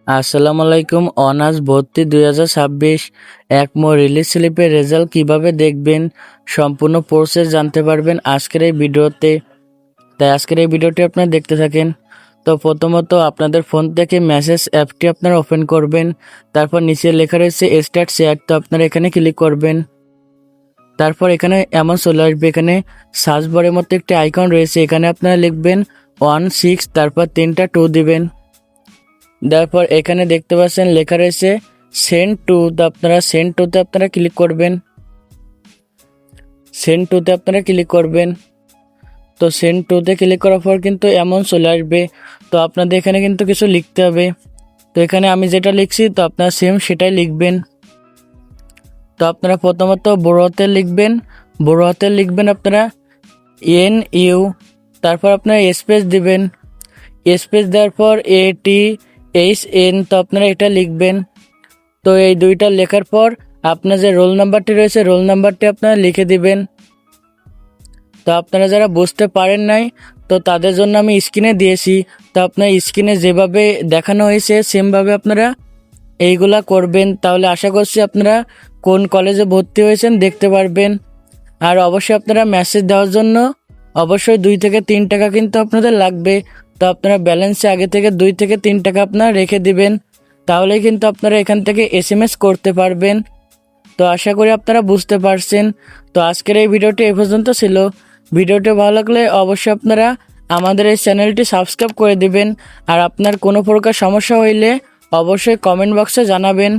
আসসালামু আলাইকুম। অনার্স ভর্তি 2026 একমো রিলিজ স্লিপের রেজাল্ট কিভাবে দেখবেন, সম্পূর্ণ প্রসেস জানতে পারবেন আজকের এই ভিডিওতে। তাই আজকের এই ভিডিওটি আপনারা দেখতে থাকেন। তো প্রথমত আপনাদের ফোন থেকে মেসেজ অ্যাপটি আপনারা ওপেন করবেন। তারপর নিচে লেখা রয়েছে স্টার্ট শেয়ার, তো আপনারা এখানে ক্লিক করবেন। তারপর এখানে এমন চলে আসবে, এখানে সার্চ বারের মতো একটি আইকন রয়েছে, এখানে আপনারা লিখবেন 16, তারপর 3টা 2 দিবেন। তারপর এখানে দেখতে পাচ্ছেন লেখা রয়েছে সেন্ড টু, তো আপনারা সেন্ড টুতে আপনারা ক্লিক করবেন। সেন্ড টুতে আপনারা ক্লিক করবেন। তো সেন্ড টুতে ক্লিক করার পর কিন্তু এমন চলে আসবে। তো আপনাদের এখানে কিন্তু কিছু লিখতে হবে। তো এখানে আমি যেটা লিখছি, তো আপনারা সেম সেটাই লিখবেন। তো আপনারা প্রথমত বড় হাতে লিখবেন। বড় হাতে লিখবেন আপনারা NU, তারপর আপনারা স্পেস দিবেন। স্পেস দেওয়ার পর ATHN, তো আপনারা এটা লিখবেন। তো এই দুইটা লেখার পর আপনার যে রোল নাম্বারটি রয়েছে, রোল নাম্বারটি আপনারা লিখে দিবেন। তো আপনারা যারা বুঝতে পারেন নাই, তো তাদের জন্য আমি স্ক্রিনে দিয়েছি। তো আপনার স্ক্রিনে যেভাবে দেখানো হয়েছে সেমভাবে আপনারা এইগুলা করবেন, তাহলে আশা করছি আপনারা কোন কলেজে ভর্তি হয়েছেন দেখতে পারবেন। আর অবশ্যই আপনারা মেসেজ দেওয়ার জন্য অবশ্যই 2 থেকে 3 টাকা কিন্তু আপনাদের লাগবে। তো আপনারা ব্যালেন্সে আগে থেকে 2 থেকে 3 টাকা আপনারা রেখে দিবেন, তাহলেই কিন্তু আপনারা এখান থেকে SMS করতে পারবেন। তো আশা করি আপনারা বুঝতে পারছেন। তো আজকের এই ভিডিওটি এই পর্যন্ত ছিল। ভিডিওটি ভালো লাগলে অবশ্যই আপনারা আমাদের এই চ্যানেলটি সাবস্ক্রাইব করে দিবেন। আর আপনার কোনো প্রকার সমস্যা হইলে অবশ্যই কমেন্ট বক্সে জানাবেন।